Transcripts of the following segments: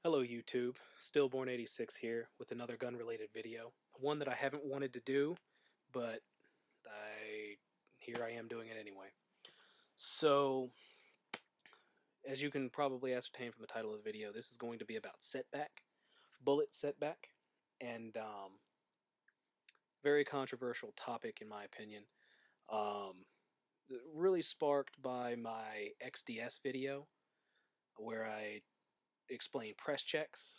Hello YouTube, Stillborn86 here with another gun-related video. One that I haven't wanted to do, but here I am doing it anyway. So, as you can probably ascertain from the title of the video, this is going to be about Setback, bullet setback, and very controversial topic in my opinion. Um, really sparked by my XDS video, where I explain press checks.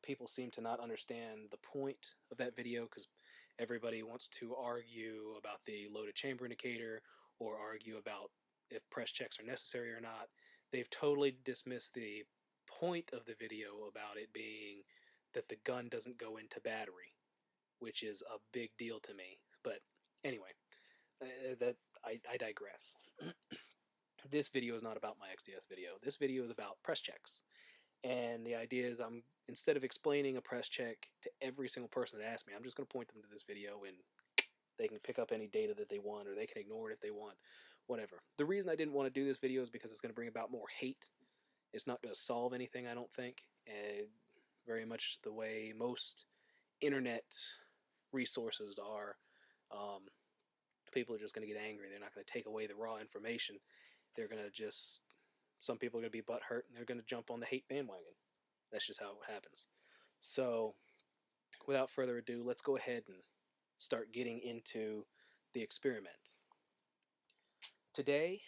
People seem to not understand the point of that video because everybody wants to argue about the loaded chamber indicator or argue about if press checks are necessary or not. They've totally dismissed the point of the video about it being that the gun doesn't go into battery, which is a big deal to me. But anyway, I digress. This video is not about my XDS video. This video is about press checks. And the idea is instead of explaining a press check to every single person that asks me, I'm just going to point them to this video and they can pick up any data that they want, or they can ignore it if they want, whatever. The reason I didn't want to do this video is because it's going to bring about more hate. It's not going to solve anything, I don't think. And very much the way most internet resources are, people are just going to get angry. They're not going to take away the raw information. They're going to just... Some people are going to be butthurt and they're going to jump on the hate bandwagon. That's just how it happens. So, without further ado, let's go ahead and start getting into the experiment. Today,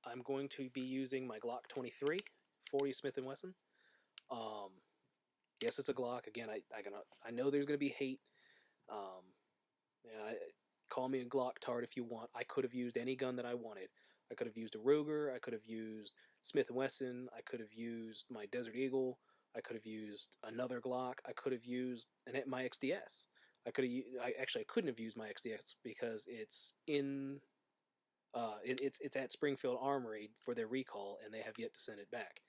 I'm going to be using my Glock 23 40 Smith & Wesson. Yes, it's a Glock. Again, I know there's going to be hate. Call me a Glock tard if you want. I could have used any gun that I wanted. I could have used a Ruger. I could have used Smith & Wesson. I could have used my Desert Eagle. I could have used another Glock. I could have used my XDS. I couldn't have used my XDS because it's in it's at Springfield Armory for their recall, and they have yet to send it back.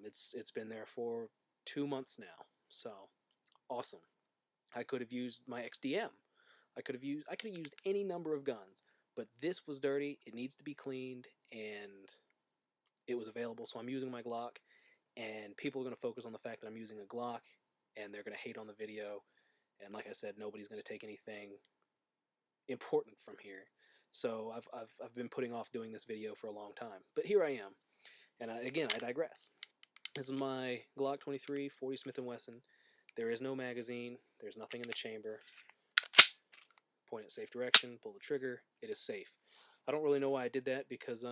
It's been there for 2 months now. So awesome. I could have used my XDM. I could have used any number of guns. But this was dirty, it needs to be cleaned, and it was available, so I'm using my Glock, and people are going to focus on the fact that I'm using a Glock, and they're going to hate on the video, and like I said, nobody's going to take anything important from here. So I've been putting off doing this video for a long time, but here I am, and again, I digress. This is my Glock 23 40 Smith & Wesson. There is no magazine, there's nothing in the chamber. Point it safe direction, pull the trigger, it is safe. I don't really know why I did that because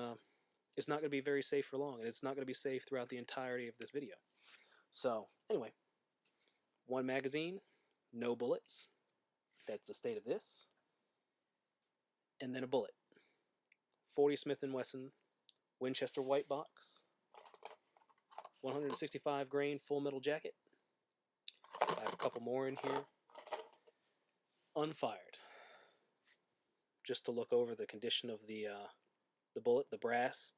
it's not going to be very safe for long, and it's not going to be safe throughout the entirety of this video. So, anyway, one magazine, no bullets. That's the state of this. And then a bullet. 40 Smith & Wesson Winchester white box. 165 grain full metal jacket. I have a couple more in here. Unfired. Just to look over the condition of the bullet. The brass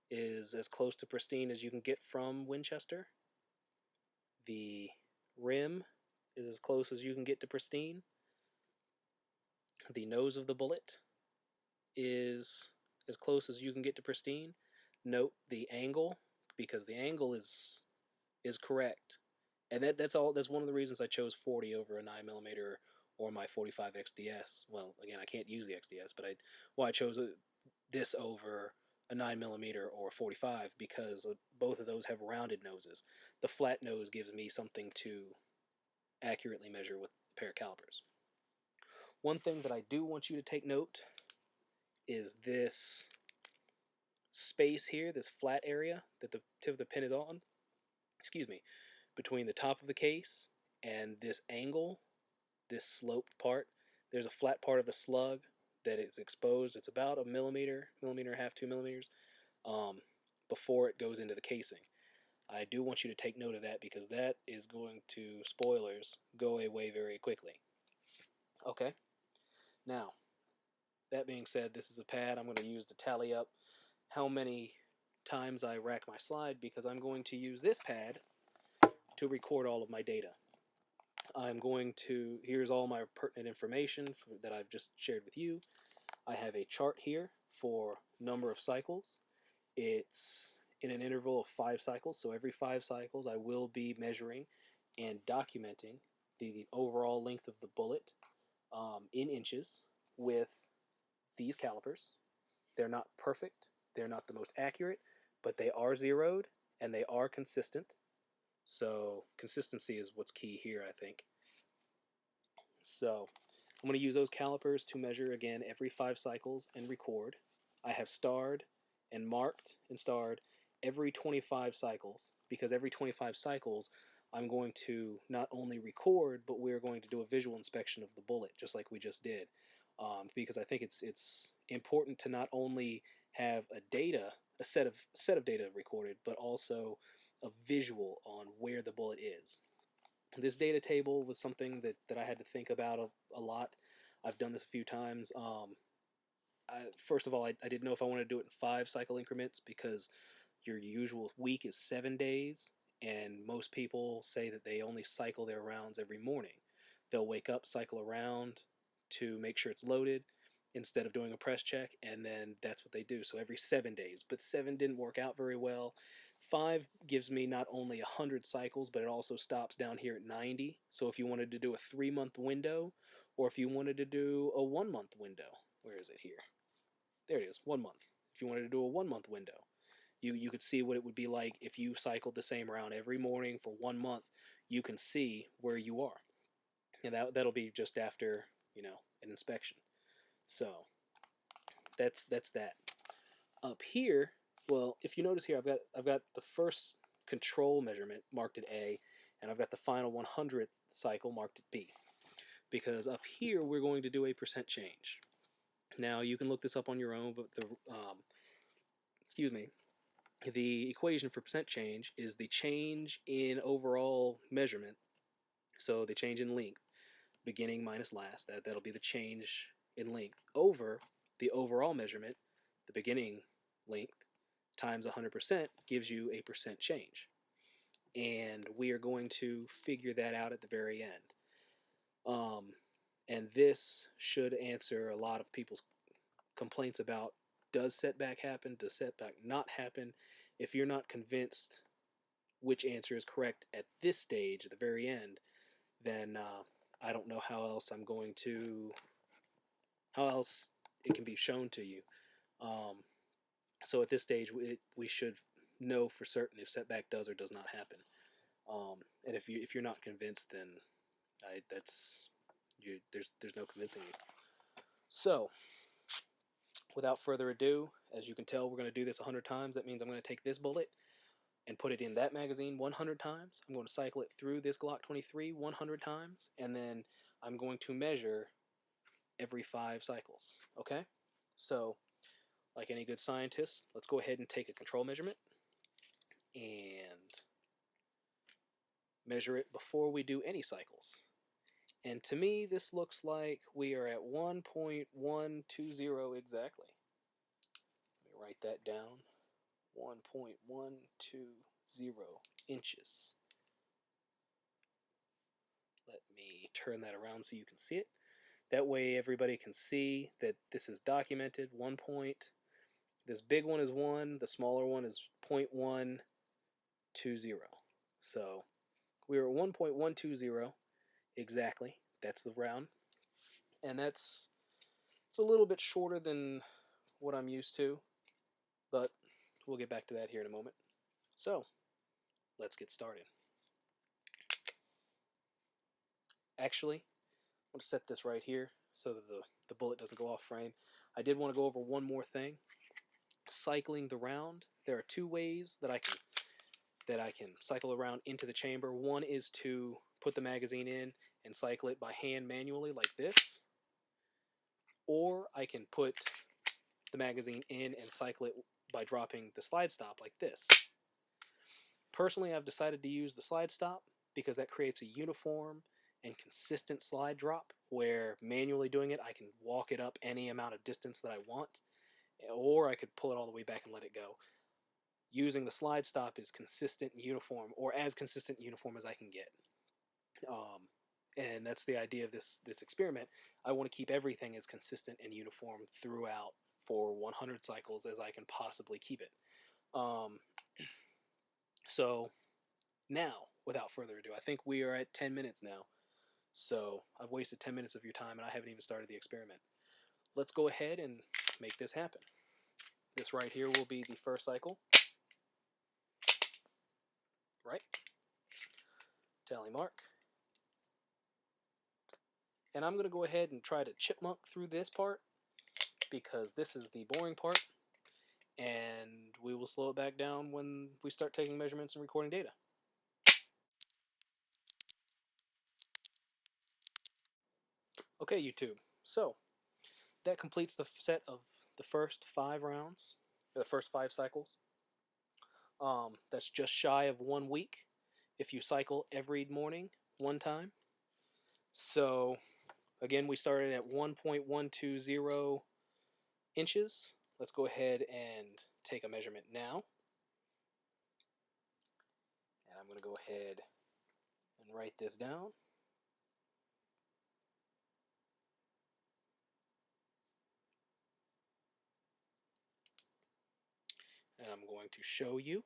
is as close to pristine as you can get from Winchester. The rim is as close as you can get to pristine. The nose of the bullet is as close as you can get to pristine. Note the angle, because the angle is correct. And that's one of the reasons I chose 40 over a 9mm or my 45 XDS. Well, again, I can't use the XDS, but I chose this over a 9mm or 45 because both of those have rounded noses. The flat nose gives me something to accurately measure with a pair of calipers. One thing that I do want you to take note is this space here, this flat area that the tip of the pin is on, between the top of the case and this angle, this sloped part, there's a flat part of the slug that is exposed. It's about a millimeter and a half, 2 millimeters, before it goes into the casing. I do want you to take note of that because that is going to, spoilers, go away very quickly. Okay, now, that being said, this is a pad I'm going to use to tally up how many times I rack my slide, because I'm going to use this pad to record all of my data. Here's all my pertinent information that I've just shared with you. I have a chart here for number of cycles. It's in an interval of 5 cycles. So every 5 cycles, I will be measuring and documenting the overall length of the bullet in inches with these calipers. They're not perfect. They're not the most accurate, but they are zeroed and they are consistent. So consistency is what's key here, I think. So I'm going to use those calipers to measure again every 5 cycles and record. I have starred and marked and starred every 25 cycles, because every 25 cycles I'm going to not only record, but we're going to do a visual inspection of the bullet, just like we just did. Because I think it's important to not only have a set of data recorded, but also a visual on where the bullet is. This data table was something that I had to think about a lot. I've done this a few times. First of all, I didn't know if I wanted to do it in 5 cycle increments, because your usual week is 7 days, and most people say that they only cycle their rounds every morning. They'll wake up, cycle around to make sure it's loaded instead of doing a press check, and then that's what they do. So every 7 days. But 7 didn't work out very well. 5 gives me not only 100 cycles, but it also stops down here at 90. So if you wanted to do a 3-month window, or if you wanted to do a 1-month window, where is it here? There it is, 1 month. If you wanted to do a 1-month window, you could see what it would be like if you cycled the same round every morning for 1 month. You can see where you are, and that'll be just after an inspection. So that's that. Up here, well, if you notice here, I've got the first control measurement marked at A, and I've got the final 100th cycle marked at B, because up here we're going to do a percent change. Now you can look this up on your own, but the equation for percent change is the change in overall measurement. So the change in length, beginning minus last, that'll be the change in length, over the overall measurement, the beginning length, times 100% gives you a percent change. And we are going to figure that out at the very end. And this should answer a lot of people's complaints about, does setback happen? Does setback not happen? If you're not convinced which answer is correct at this stage, at the very end, then I don't know how else it can be shown to you. So at this stage, we should know for certain if setback does or does not happen. And if you're not convinced, then there's no convincing you. So, without further ado, as you can tell, we're going to do this 100 times. That means I'm going to take this bullet and put it in that magazine 100 times. I'm going to cycle it through this Glock 23 100 times, and then I'm going to measure every 5 cycles. Okay? So, like any good scientist, let's go ahead and take a control measurement and measure it before we do any cycles. And to me, this looks like we are at 1.120 exactly. Let me write that down. 1.120 inches. Let me turn that around so you can see it. That way everybody can see that this is documented. This big one is 1, the smaller one is 0.120. So we're at 1.120 exactly. That's the round. And it's a little bit shorter than what I'm used to, but we'll get back to that here in a moment. So, let's get started. Actually, I'm going to set this right here so that the bullet doesn't go off frame. I did want to go over one more thing. Cycling the round. There are 2 ways that I can cycle around into the chamber. One is to put the magazine in and cycle it by hand manually like this, or I can put the magazine in and cycle it by dropping the slide stop like this. Personally, I've decided to use the slide stop because that creates a uniform and consistent slide drop, where manually doing it, I can walk it up any amount of distance that I want, or I could pull it all the way back and let it go. Using the slide stop is consistent and uniform, or as consistent and uniform as I can get. And that's the idea of this experiment. I want to keep everything as consistent and uniform throughout for 100 cycles as I can possibly keep it. So now, without further ado, I think we are at 10 minutes now. So I've wasted 10 minutes of your time and I haven't even started the experiment. Let's go ahead and make this happen. This right here will be the first cycle. Right? Tally mark. And I'm going to go ahead and try to chipmunk through this part because this is the boring part. And we will slow it back down when we start taking measurements and recording data. Okay, YouTube. So that completes the set of the first 5 rounds, or the first 5 cycles. That's just shy of 1 week if you cycle every morning 1 time. So again, we started at 1.120 inches. Let's go ahead and take a measurement now. And I'm going to go ahead and write this down. And I'm going to show you.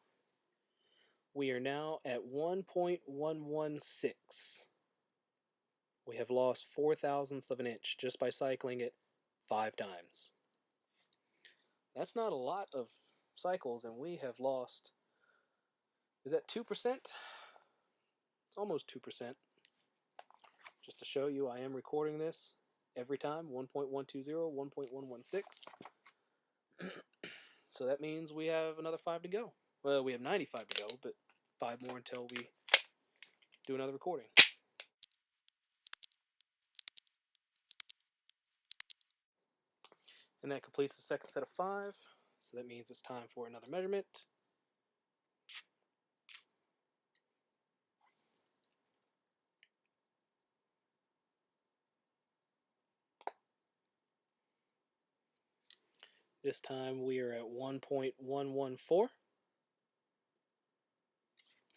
We are now at 1.116. We have lost 0.04 of an inch just by cycling it 5 times. That's not a lot of cycles, and we have lost, is that 2%? It's almost 2%. Just to show you, I am recording this every time, 1.120, 1.116. So that means we have another 5 to go. Well, we have 95 to go, but 5 more until we do another recording. And that completes the second set of 5. So that means it's time for another measurement. This time we are at 1.114.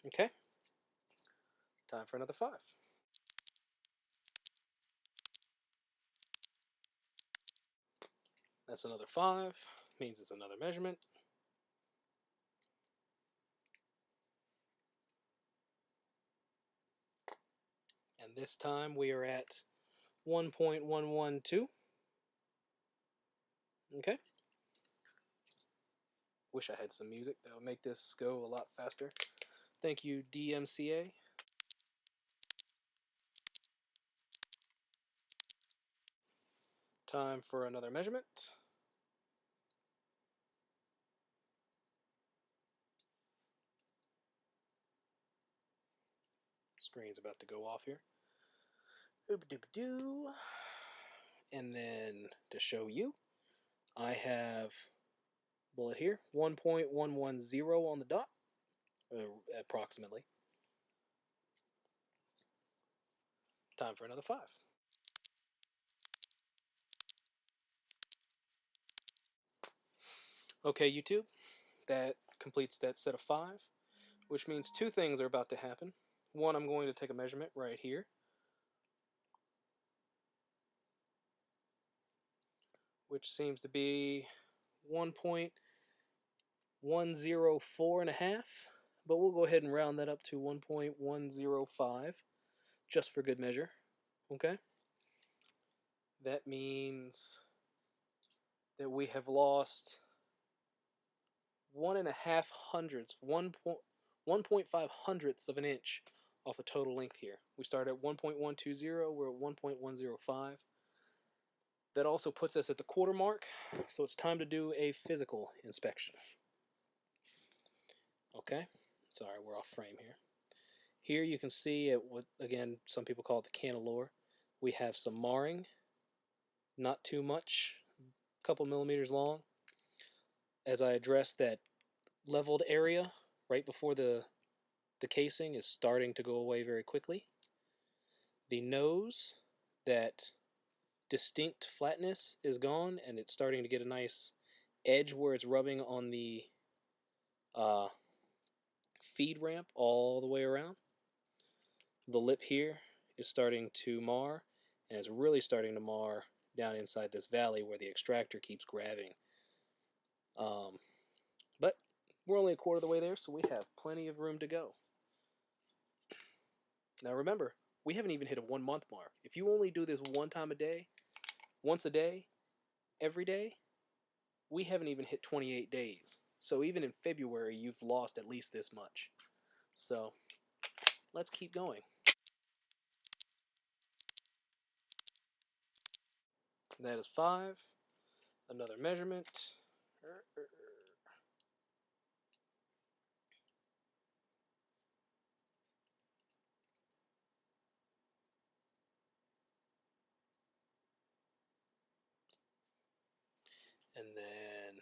Okay. Time for another 5. That's another 5. Means it's another measurement. And this time we are at 1.112. Okay. Wish I had some music that would make this go a lot faster. Thank you, DMCA. Time for another measurement. Screen's about to go off here. Ooba-dooba-doo. And then to show you, I have bullet here, 1.110 on the dot, approximately. Time for another 5. Okay, YouTube, that completes that set of 5, which means 2 things are about to happen. One, I'm going to take a measurement right here. Which seems to be 1.104.5, but we'll go ahead and round that up to 1.105, just for good measure. Okay? That means that we have lost 1.5 hundredths, 1.5 hundredths of an inch off the total length here. We started at 1.120, we're at 1.105. That also puts us at the quarter mark, so it's time to do a physical inspection. Okay, sorry, we're off frame here. Here you can see at what, again, some people call it the cantilure. We have some marring, not too much, a couple millimeters long. As I address that leveled area right before the casing is starting to go away very quickly. The nose, that distinct flatness is gone, and it's starting to get a nice edge where it's rubbing on the feed ramp all the way around. The lip here is starting to mar, and it's really starting to mar down inside this valley where the extractor keeps grabbing. But We're only a quarter of the way there, so we have plenty of room to go. Now remember, we haven't even hit a 1 month mark. If you only do this one time a day, once a day, every day, we haven't even hit 28 days. So even in February, you've lost at least this much. So let's keep going. That is 5. Another measurement. And then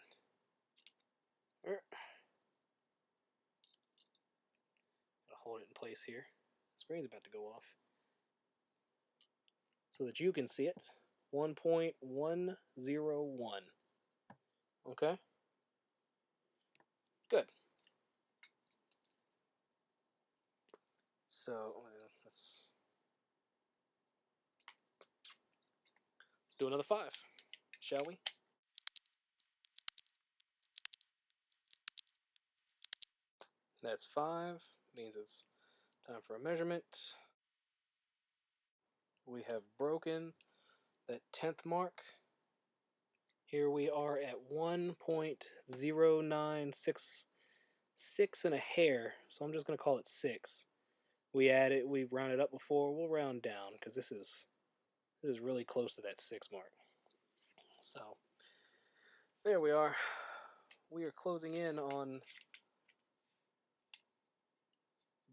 I'll hold it in place here. Screen's about to go off. So that you can see it. 1.101. Okay? Good. So let's do another 5, shall we? That's 5. Means it's time for a measurement. We have broken that 10th mark. Here we are at 1.0966 and a hair, so I'm just going to call it 6. We rounded up before. We'll round down because this is really close to that 6 mark. So there we are. We are closing in on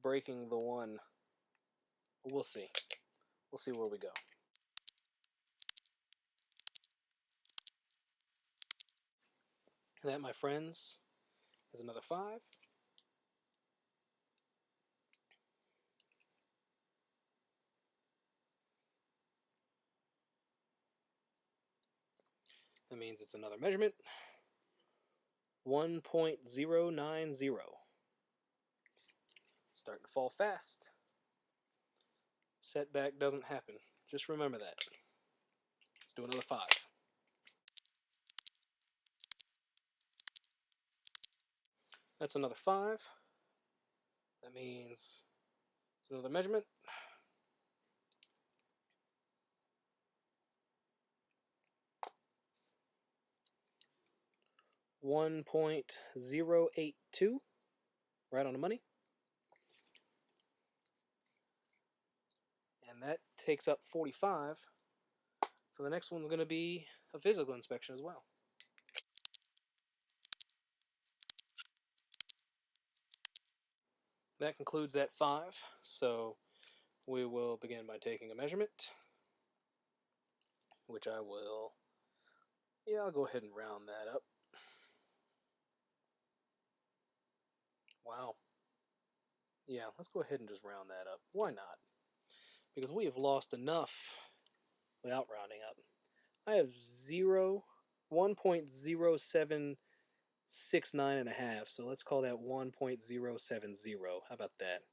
breaking the 1. We'll see. We'll see where we go. That, my friends, is another 5. That means it's another measurement. 1.090. Starting to fall fast. Setback doesn't happen. Just remember that. Let's do another 5. That's another 5. That means it's another measurement. 1.082. Right on the money. And that takes up 45. So the next one's going to be a physical inspection as well. That concludes that 5. So we will begin by taking a measurement, which I'll go ahead and round that up. Wow. Yeah, let's go ahead and just round that up. Why not? Because we have lost enough without rounding up. I have 1.0769 and a half, so let's call that 1.070. How about that?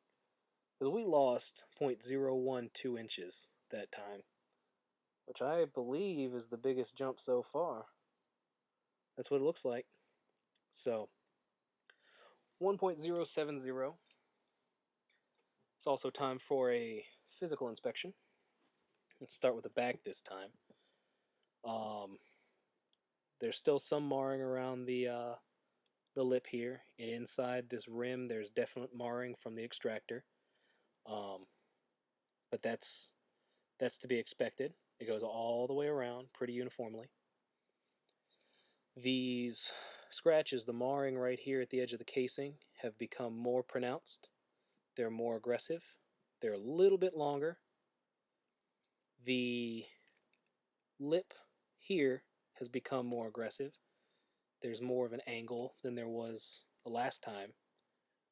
Because we lost 0.012 inches that time, which I believe is the biggest jump so far. That's what it looks like. So 1.070. It's also time for a physical inspection. Let's start with the back this time. There's still some marring around the lip here, and inside this rim there's definite marring from the extractor. But that's to be expected. It goes all the way around pretty uniformly. These scratches, the marring right here at the edge of the casing, have become more pronounced. They're more aggressive. They're a little bit longer. The lip here has become more aggressive. There's more of an angle than there was the last time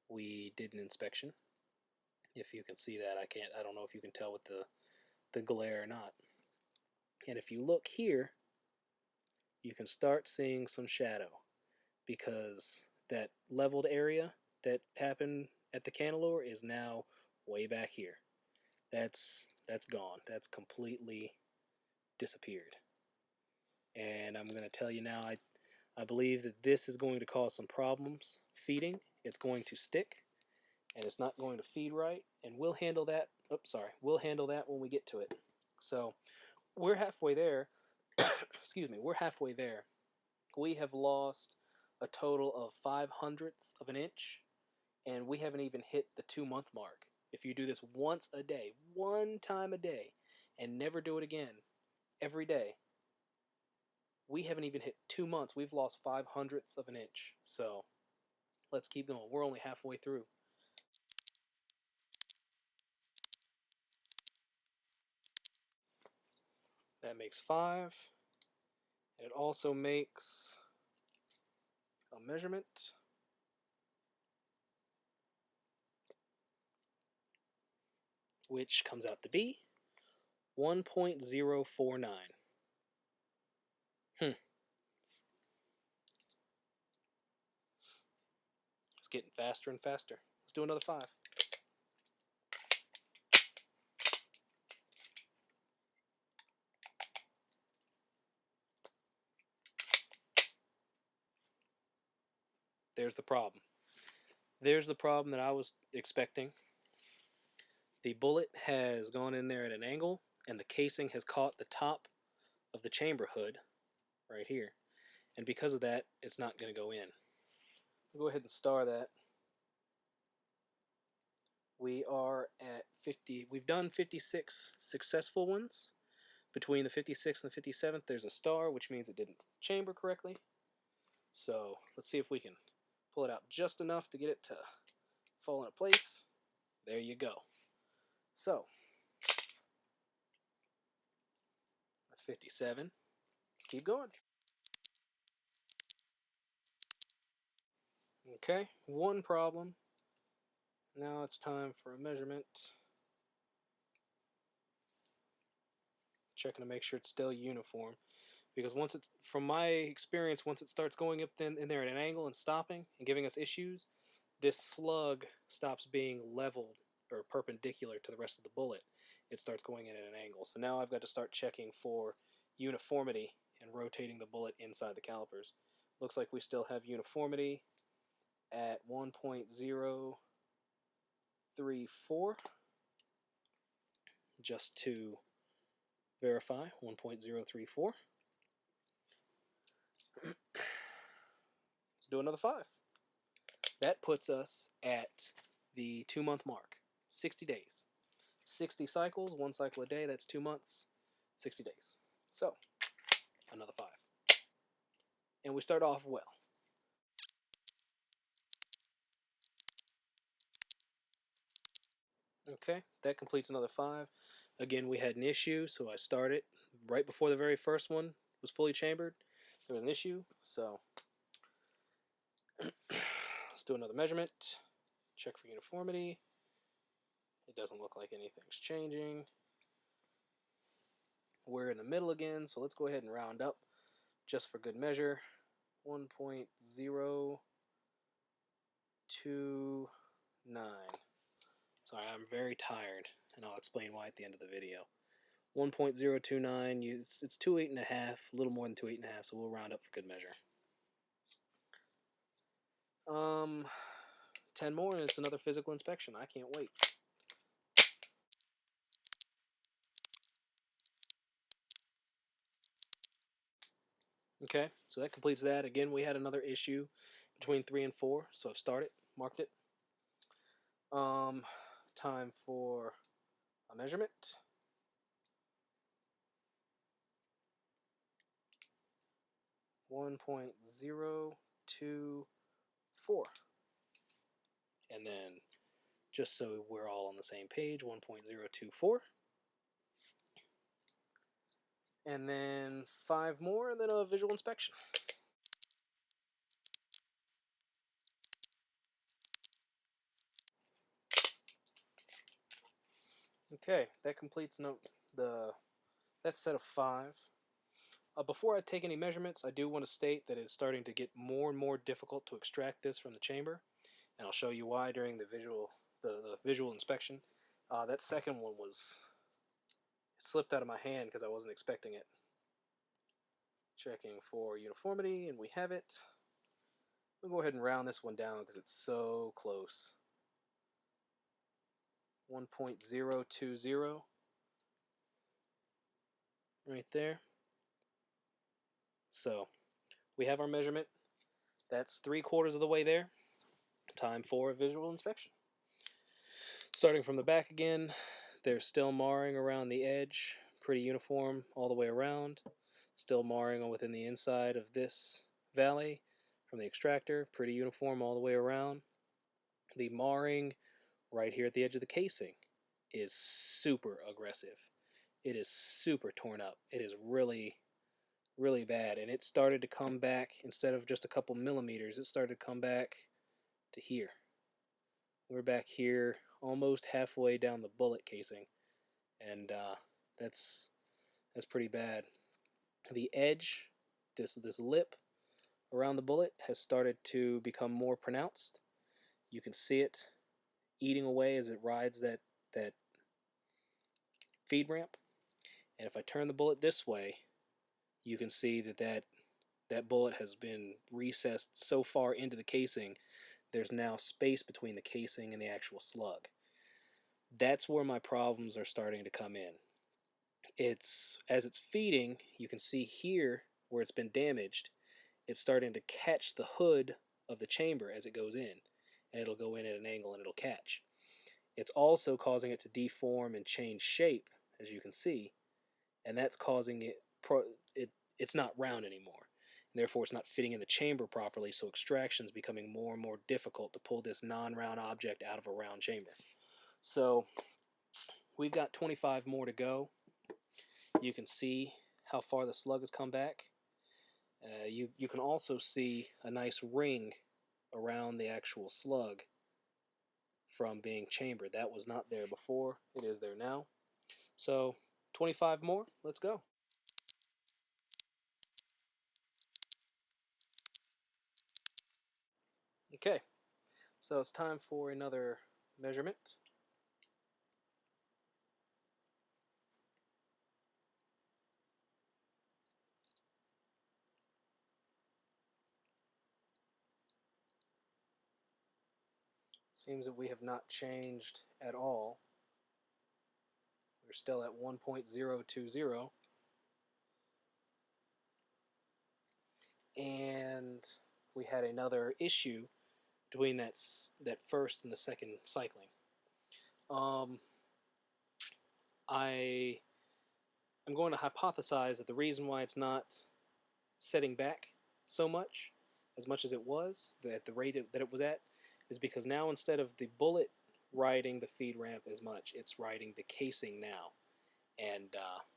we did an inspection. If you can see that, I don't know if you can tell with the glare or not. And if you look here, you can start seeing some shadow, because that leveled area that happened at the cantilever is now way back here. That's gone. That's completely disappeared. And I'm going to tell you now, I believe that this is going to cause some problems feeding. It's going to stick, and it's not going to feed right, and we'll handle that. Oops, sorry. We'll handle that when we get to it. So we're halfway there. Excuse me. We're halfway there. We have lost a total of 5/100ths of an inch, and we haven't even hit the 2-month mark. If you do this once a day, one time a day, and never do it again, every day, we haven't even hit 2 months. We've lost 5/100ths of an inch. So let's keep going. We're only halfway through. That makes 5. And it also makes a measurement. Which comes out to be 1.049. It's getting faster and faster. Let's do another 5. There's the problem. There's the problem that I was expecting. The bullet has gone in there at an angle, and the casing has caught the top of the chamber hood right here. And because of that, it's not going to go in. We'll go ahead and star that. We are at 50. We've done 56 successful ones. Between the 56th and the 57th, there's a star, which means it didn't chamber correctly. So let's see if we can pull it out just enough to get it to fall into place. There you go. So that's 57. Let's keep going. Okay, one problem. Now it's time for a measurement. Checking to make sure it's still uniform. Because once it's, from my experience, once it starts going up in there at an angle and stopping and giving us issues, this slug stops being leveled or perpendicular to the rest of the bullet. It starts going in at an angle. So now I've got to start checking for uniformity and rotating the bullet inside the calipers. Looks like we still have uniformity at 1.034. Just to verify, 1.034. Let's do another 5. That puts us at the 2-month mark. 60 days. 60 cycles, 1 cycle a day, that's 2 months, 60 days. So, another 5. And we start off well. Okay, that completes another 5. Again, we had an issue, so I started right before the very first one was fully chambered. There was an issue, so let's do another measurement. Check for uniformity. It doesn't look like anything's changing. We're in the middle again, so let's go ahead and round up just for good measure. 1.029. Sorry, I'm very tired, and I'll explain why at the end of the video. 1.029, it's 2.8 1/2, a little more than 2.8 1/2, so we'll round up for good measure. 10 more, and it's another physical inspection. I can't wait. Okay, so that completes that. Again, we had another issue between 3 and 4, so I've started, marked it. Time for a measurement. 1.024. And then, just so we're all on the same page, 1.024. And then 5 more, and then a visual inspection. Okay, that completes that set of 5. Before I take any measurements, I do want to state that it's starting to get more and more difficult to extract this from the chamber, and I'll show you why during the visual inspection. That second one it slipped out of my hand because I wasn't expecting it. Checking for uniformity, and we have it. We'll go ahead and round this one down because it's so close. 1.020 right there. So we have our measurement. That's 3/4 of the way there. Time for a visual inspection. Starting from the back again, there's still marring around the edge, pretty uniform all the way around. Still marring within the inside of this valley from the extractor, pretty uniform all the way around. The marring right here at the edge of the casing is super aggressive. It is super torn up. It is really, really bad. And it started to come back, instead of just a couple millimeters, it started to come back to here. We're back here almost halfway down the bullet casing. And that's pretty bad. The edge, this lip around the bullet has started to become more pronounced. You can see it eating away as it rides that feed ramp. And if I turn the bullet this way, you can see that bullet has been recessed so far into the casing, there's now space between the casing and the actual slug. That's where my problems are starting to come in. As it's feeding, you can see here where it's been damaged, it's starting to catch the hood of the chamber as it goes in, and it'll go in at an angle and it'll catch. It's also causing it to deform and change shape, as you can see, and that's causing it's not round anymore. And therefore, it's not fitting in the chamber properly, so extraction is becoming more and more difficult to pull this non-round object out of a round chamber. So we've got 25 more to go. You can see how far the slug has come back. You can also see a nice ring around the actual slug from being chambered. That was not there before. It is there now. So 25 more. Let's go. Okay, so it's time for another measurement. Seems that we have not changed at all. We're still at 1.020. And we had another issue between that first and the second cycling. I'm going to hypothesize that the reason why it's not setting back so much as it was, at the rate that it was at, is because now instead of the bullet riding the feed ramp as much, it's riding the casing now. And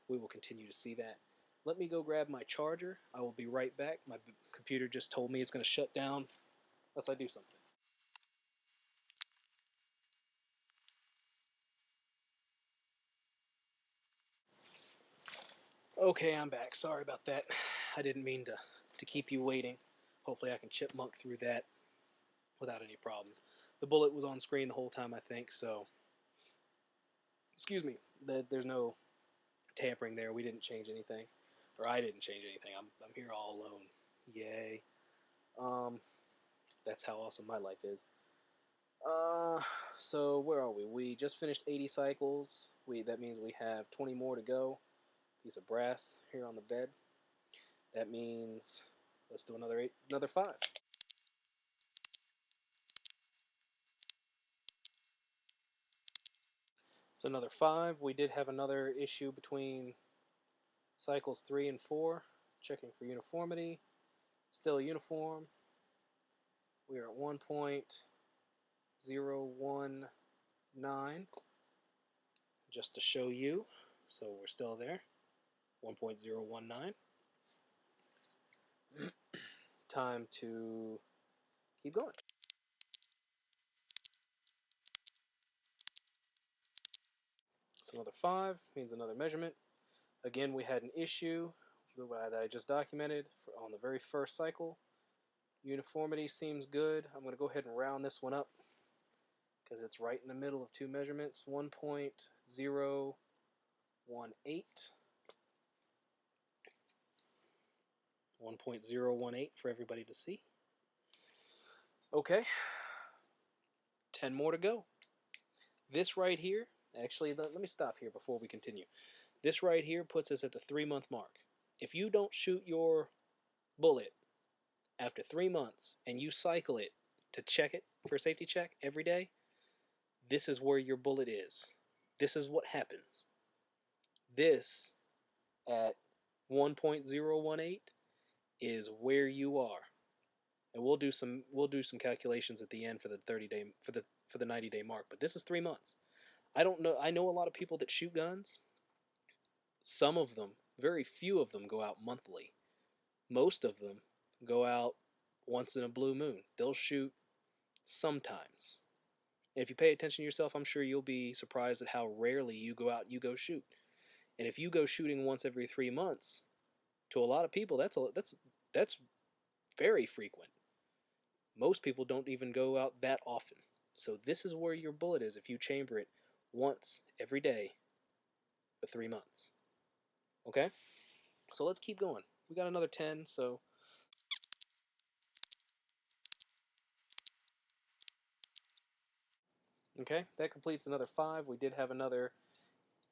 we will continue to see that. Let me go grab my charger. I will be right back. My computer just told me it's going to shut down unless I do something. Okay, I'm back. Sorry about that. I didn't mean to keep you waiting. Hopefully I can chipmunk through that without any problems. The bullet was on screen the whole time, I think, so excuse me. There's no tampering there. We didn't change anything. Or I didn't change anything. I'm here all alone. Yay. That's how awesome my life is. So where are we? We just finished 80 cycles. That means we have 20 more to go. Piece of brass here on the bed. That means let's do another 5. It's another 5. We did have another issue between cycles 3 and 4. Checking for uniformity. Still uniform. We are at 1.019. Just to show you. So we're still there. 1.019. Time to keep going. So another 5 means another measurement. Again, we had an issue that I just documented on the very first cycle. Uniformity seems good. I'm going to go ahead and round this one up because it's right in the middle of 2 measurements. 1.018. 1.018 for everybody to see. Okay, 10 more to go. This right here, actually, let me stop here before we continue. This right here puts us at the 3-month mark. If you don't shoot your bullet after 3 months and you cycle it to check it for a safety check every day, this is where your bullet is. This is what happens. This at 1.018 is where you are. And we'll do some calculations at the end for the 30-day for the 90-day mark, but this is 3 months. I know a lot of people that shoot guns. Some of them, very few of them, go out monthly. Most of them go out once in a blue moon. They'll shoot sometimes. And if you pay attention to yourself, I'm sure you'll be surprised at how rarely you go out and you go shoot. And if you go shooting once every 3 months, to a lot of people, that's very frequent. Most people don't even go out that often. So this is where your bullet is if you chamber it once every day for 3 months. Okay? So let's keep going. We got another 10, so... Okay, that completes another 5. We did have another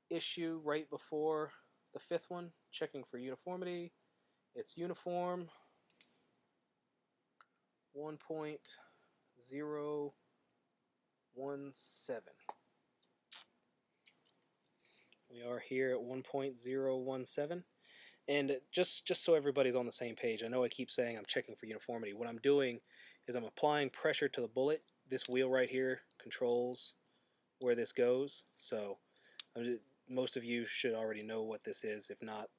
issue right before the 5th one, checking for uniformity. It's uniform 1.017. We are here at 1.017. And just so everybody's on the same page, I know I keep saying I'm checking for uniformity. What I'm doing is I'm applying pressure to the bullet. This wheel right here controls where this goes. So most of you should already know what this is. If not,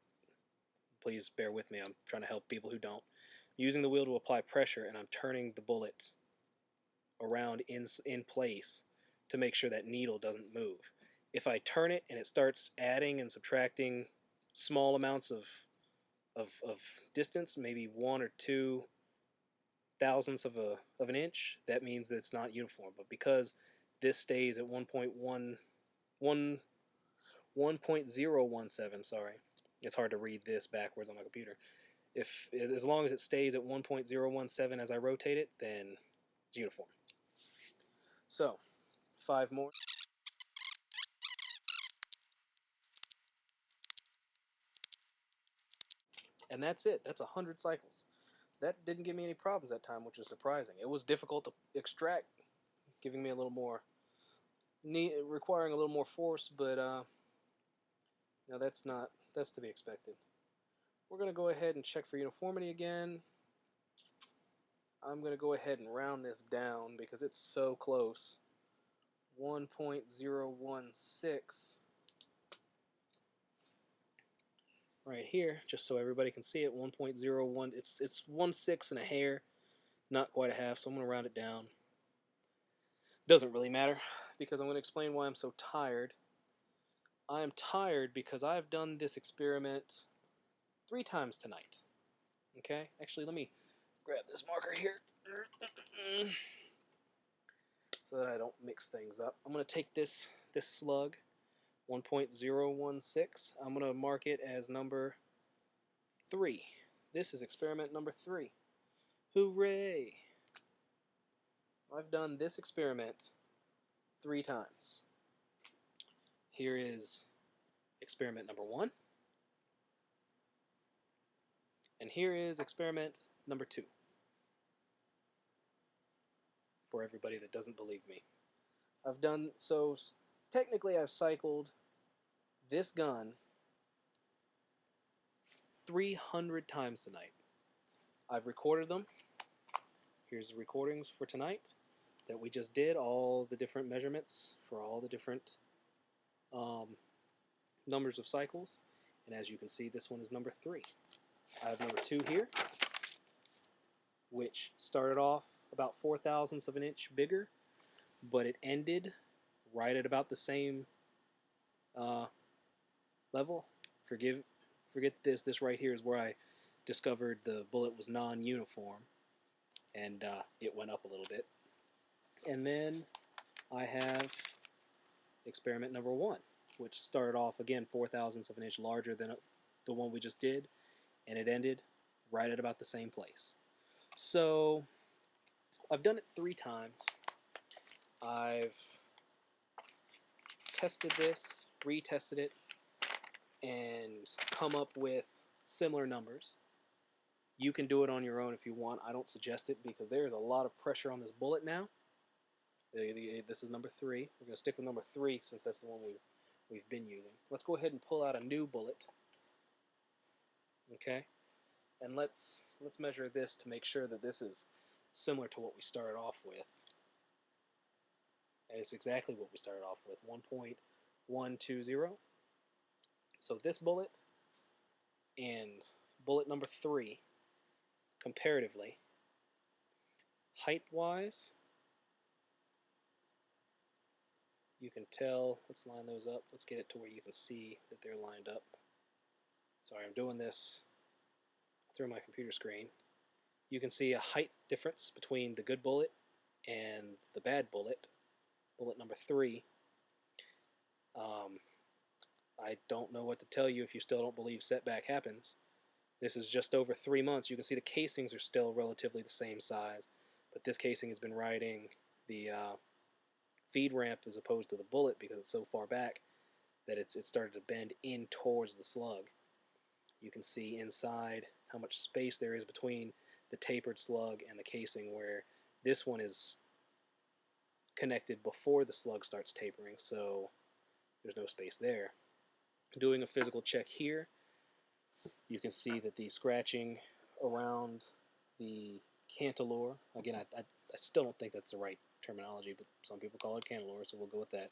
please bear with me. I'm trying to help people who don't. I'm using the wheel to apply pressure, and I'm turning the bullet around in place to make sure that needle doesn't move. If I turn it and it starts adding and subtracting small amounts of distance, maybe 1 or 2 thousandths of an inch, that means that it's not uniform. But because this stays at 1.017, sorry, it's hard to read this backwards on my computer. As long as it stays at 1.017 as I rotate it, then it's uniform. So 5 more. And that's it. That's 100 cycles. That didn't give me any problems that time, which was surprising. It was difficult to extract, giving me a little more, requiring a little more force, but that's to be expected. We're going to go ahead and check for uniformity again. I'm going to go ahead and round this down because it's so close. 1.016. Right here, just so everybody can see it, 1.01. It's 1/6 and a hair, not quite a half, so I'm going to round it down. Doesn't really matter because I'm going to explain why I'm so tired. I'm tired because I've done this experiment 3 times tonight. Okay? Actually, let me grab this marker here so that I don't mix things up. I'm going to take this slug, 1.016. I'm going to mark it as number 3. This is experiment number 3. Hooray! I've done this experiment 3 times. Here is experiment number 1. And here is experiment number 2. For everybody that doesn't believe me. Technically I've cycled this gun 300 times tonight. I've recorded them. Here's the recordings for tonight that we just did, all the different measurements for all the different numbers of cycles. And as you can see, this one is number 3. I have number 2 here, which started off about 4 thousandths of an inch bigger, but it ended right at about the same level. Forget this. This right here is where I discovered the bullet was non-uniform, and it went up a little bit. And then I have experiment number 1, which started off again 4 thousandths of an inch larger than the one we just did, and it ended right at about the same place. So I've done it 3 times. I've tested this, retested it, and come up with similar numbers. You can do it on your own if you want. I don't suggest it because there's a lot of pressure on this bullet now. This is number 3. We're going to stick with number 3 since that's the one we've been using. Let's go ahead and pull out a new bullet. Okay? And let's measure this to make sure that this is similar to what we started off with. And it's exactly what we started off with, 1.120. So this bullet and bullet number 3, comparatively, height-wise, you can tell. Let's line those up. Let's get it to where you can see that they're lined up. Sorry, I'm doing this through my computer screen. You can see a height difference between the good bullet and the bad bullet, bullet number 3. I don't know what to tell you if you still don't believe setback happens. This is just over 3 months. You can see the casings are still relatively the same size, but this casing has been riding the feed ramp as opposed to the bullet because it's so far back that it started to bend in towards the slug. You can see inside how much space there is between the tapered slug and the casing, where this one is connected before the slug starts tapering, so there's no space there. Doing a physical check here, you can see that the scratching around the cantilure, again, I still don't think that's the right terminology, but some people call it cantilure, so we'll go with that,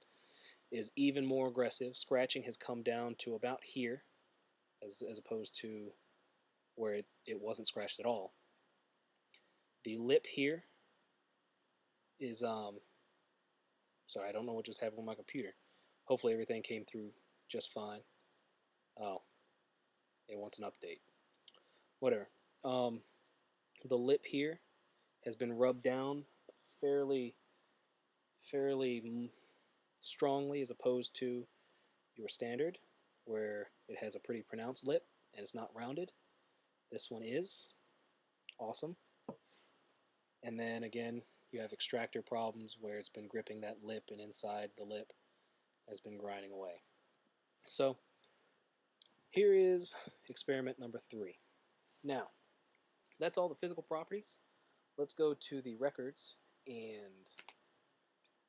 is even more aggressive. Scratching has come down to about here, as opposed to where it wasn't scratched at all. The lip here is, sorry, I don't know what just happened with my computer. Hopefully everything came through just fine. Oh, it wants an update. Whatever. The lip here has been rubbed down fairly strongly as opposed to your standard, where it has a pretty pronounced lip and it's not rounded. This one is. Awesome. And then again, you have extractor problems where it's been gripping that lip, and inside the lip has been grinding away. So here is experiment number 3. Now, that's all the physical properties. Let's go to the records and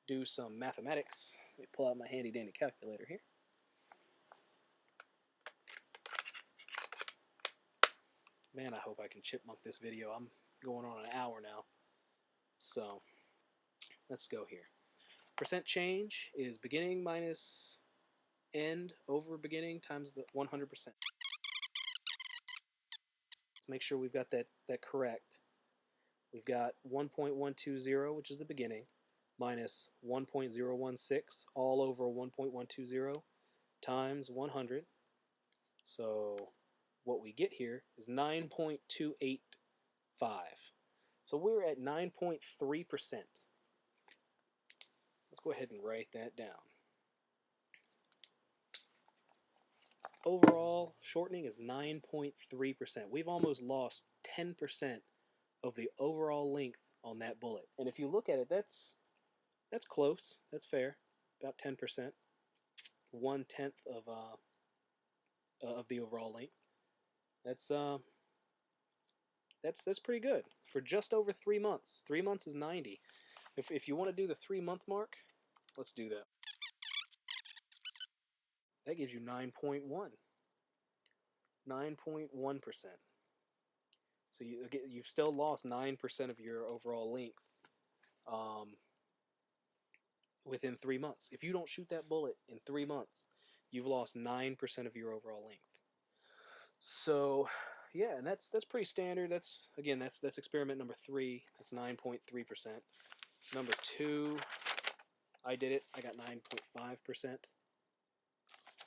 do some mathematics. Let me pull out my handy dandy calculator here. Man, I hope I can chipmunk this video. I'm going on an hour now. So let's go here. Percent change is beginning minus end over beginning times the 100%. Let's make sure we've got that correct. We've got 1.120, which is the beginning, minus 1.016 all over 1.120 times 100. So what we get here is 9.285. So we're at 9.3%. Let's go ahead and write that down. Overall shortening is 9.3%. We've almost lost 10% of the overall length on that bullet. And if you look at it, that's close. That's fair. About 10%. 1/10 of the overall length. That's pretty good for just over 3 months. 3 months is 90. If you want to do the 3-month mark, let's do that. That gives you 9.1. 9.1%. So you've still lost 9% of your overall length within 3 months. If you don't shoot that bullet in 3 months, you've lost 9% of your overall length. So yeah, and that's pretty standard. That's experiment number 3. That's 9.3%. Number 2, I did it. I got 9.5%.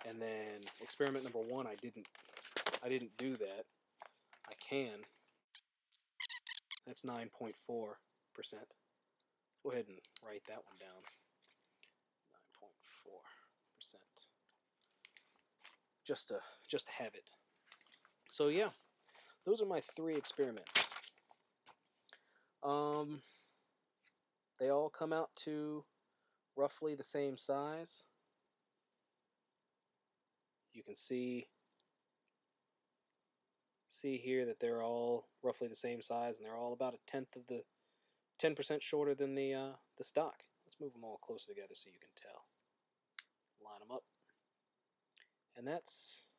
And then experiment number 1, I didn't do that. I can. That's 9.4%. Go ahead and write that one down. 9.4%. Just to have it. So yeah, those are my 3 experiments. They all come out to roughly the same size. You can see here that they're all roughly the same size, and they're all about a tenth of the 10% shorter than the stock. Let's move them all closer together so you can tell. Line them up, and that's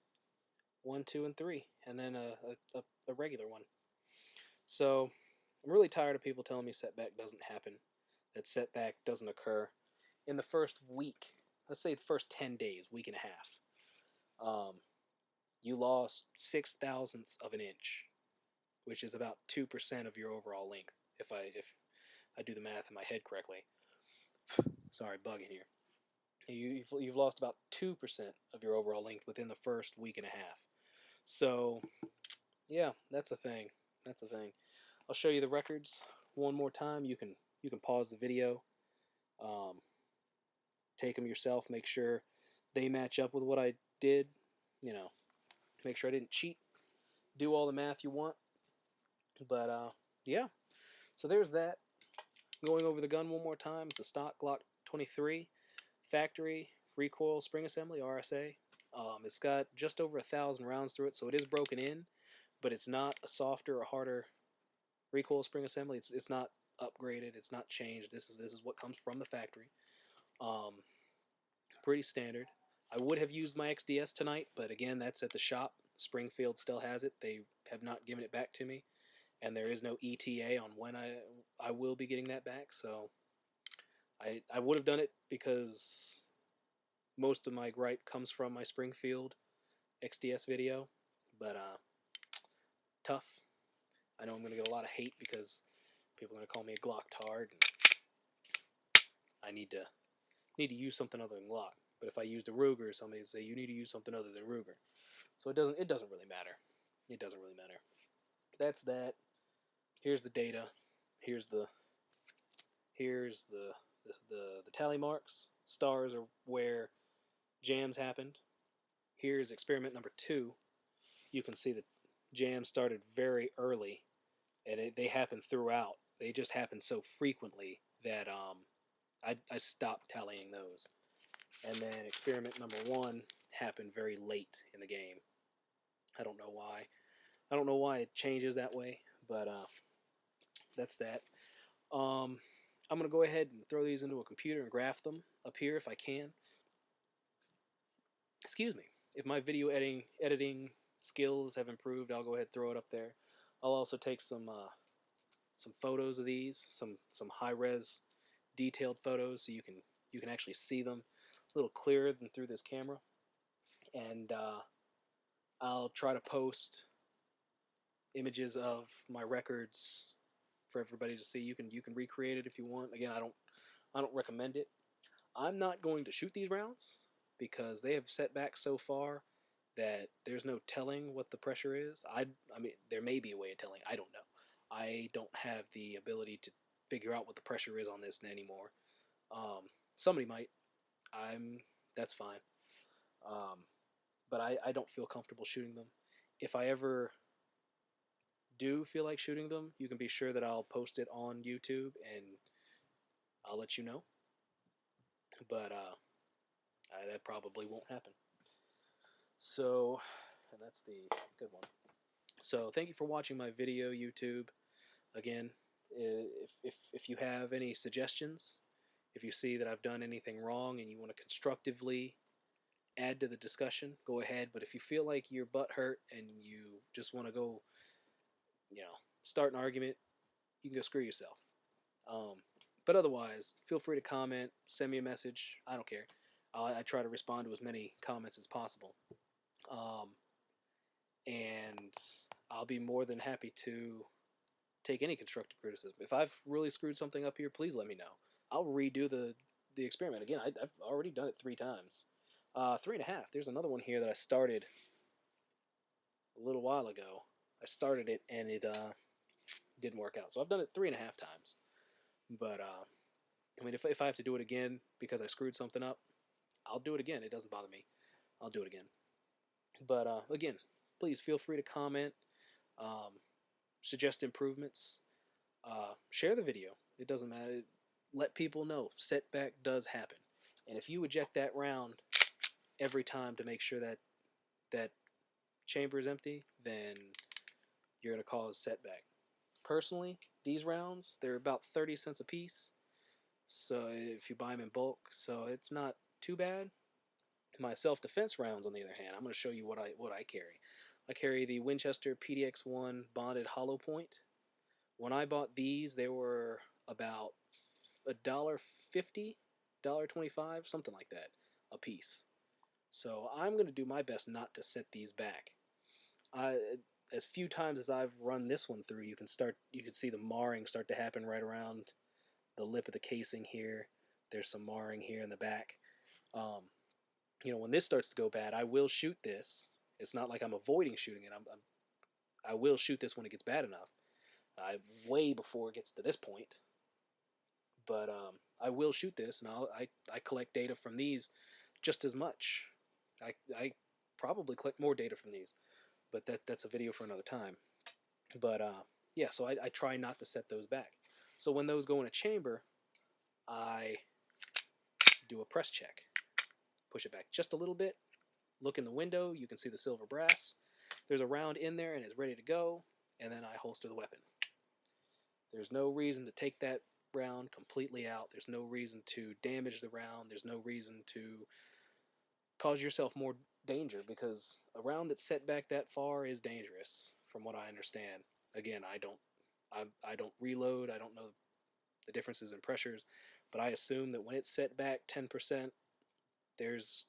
1, 2, and 3, and then a regular one. So I'm really tired of people telling me setback doesn't happen, that setback doesn't occur. In the first week, let's say the first 10 days, week and a half, you lost 6/1000ths of an inch, which is about 2% of your overall length, if I do the math in my head correctly. Sorry, bugging here. You've lost about 2% of your overall length within the first week and a half. So, yeah, that's a thing. That's a thing. I'll show you the records one more time. You can pause the video, take them yourself, make sure they match up with what I did. You know, make sure I didn't cheat. Do all the math you want. But yeah. So there's that. Going over the gun one more time. It's a stock Glock 23, factory recoil spring assembly (RSA). It's got just over 1,000 rounds through it, so it is broken in, but it's not a softer or harder recoil spring assembly. It's not upgraded. It's not changed. This is what comes from the factory. Pretty standard. I would have used my XDS tonight, but again, that's at the shop. Springfield still has it. They have not given it back to me, and there is no ETA on when I will be getting that back. So I would have done it because most of my gripe comes from my Springfield XDS video, but tough. I know I'm going to get a lot of hate because people are going to call me a Glock tard, and I need to use something other than Glock. But if I used a Ruger, somebody would say you need to use something other than Ruger. So it doesn't really matter. It doesn't really matter. That's that. Here's the data. Here's the tally marks. Stars are where jams happened. Here's experiment number 2. You can see that jams started very early, and they happened throughout. They just happened so frequently that I stopped tallying those. And then experiment number 1 happened very late in the game. I don't know why. I don't know why it changes that way, but that's that. I'm going to go ahead and throw these into a computer and graph them up here if I can. Excuse me. If my video editing skills have improved, I'll go ahead and throw it up there. I'll also take some photos of these, some high-res detailed photos, so you can actually see them a little clearer than through this camera. And I'll try to post images of my records for everybody to see. You can recreate it if you want. Again, I don't recommend it. I'm not going to shoot these rounds because they have set back so far that there's no telling what the pressure is. I mean, there may be a way of telling. I don't know. I don't have the ability to figure out what the pressure is on this anymore. Somebody might. That's fine. But I don't feel comfortable shooting them. If I ever do feel like shooting them, you can be sure that I'll post it on YouTube and I'll let you know. But that probably won't happen. So, and that's the good one. So thank you for watching my video, YouTube. Again, if you have any suggestions, if you see that I've done anything wrong and you want to constructively add to the discussion, go ahead. But if you feel like your butt hurt and you just want to go, start an argument, you can go screw yourself. But otherwise, feel free to comment, send me a message. I don't care. I try to respond to as many comments as possible. And I'll be more than happy to take any constructive criticism. If I've really screwed something up here, please let me know. I'll redo the experiment. Again, I've already done it 3 times. 3.5. There's another one here that I started a little while ago. I started it and it didn't work out. So I've done it 3.5 times. But I mean, if I have to do it again because I screwed something up, I'll do it again. It doesn't bother me. I'll do it again. But again, please feel free to comment. suggest improvements, share the video. It doesn't matter. Let people know setback does happen. And if you eject that round every time to make sure that that chamber is empty, then you're going to cause setback. Personally, these rounds, they're about 30 cents a piece. So if you buy them in bulk, so it's not too bad. My self-defense rounds, on the other hand, I'm going to show you what I carry. I carry the Winchester PDX-1 bonded hollow point. When I bought these, they were about $1.50, $1.25, something like that, a piece. So I'm going to do my best not to set these back. As few times as I've run this one through, you can see the marring start to happen right around the lip of the casing here. There's some marring here in the back. When this starts to go bad, I will shoot this. It's not like I'm avoiding shooting it. I will shoot this when it gets bad enough. Way before it gets to this point. But I will shoot this, and I collect data from these just as much. I probably collect more data from these, but that's a video for another time. But yeah, so I try not to set those back. So when those go in a chamber, I do a press check. Push it back just a little bit. Look in the window. You can see the silver brass. There's a round in there and it's ready to go. And then I holster the weapon. There's no reason to take that round completely out. There's no reason to damage the round. There's no reason to cause yourself more danger, because a round that's set back that far is dangerous, from what I understand. Again, I don't reload. I don't know the differences in pressures, but I assume that when it's set back 10%, there's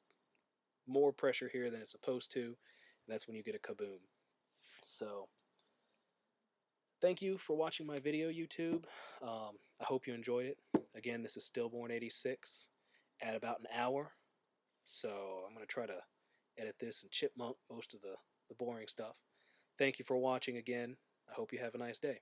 more pressure here than it's supposed to, and that's when you get a kaboom. So thank you for watching my video, YouTube. I hope you enjoyed it. Again, this is Stillborn 86 at about an hour, so I'm going to try to edit this and chipmunk most of the boring stuff. Thank you for watching again. I hope you have a nice day.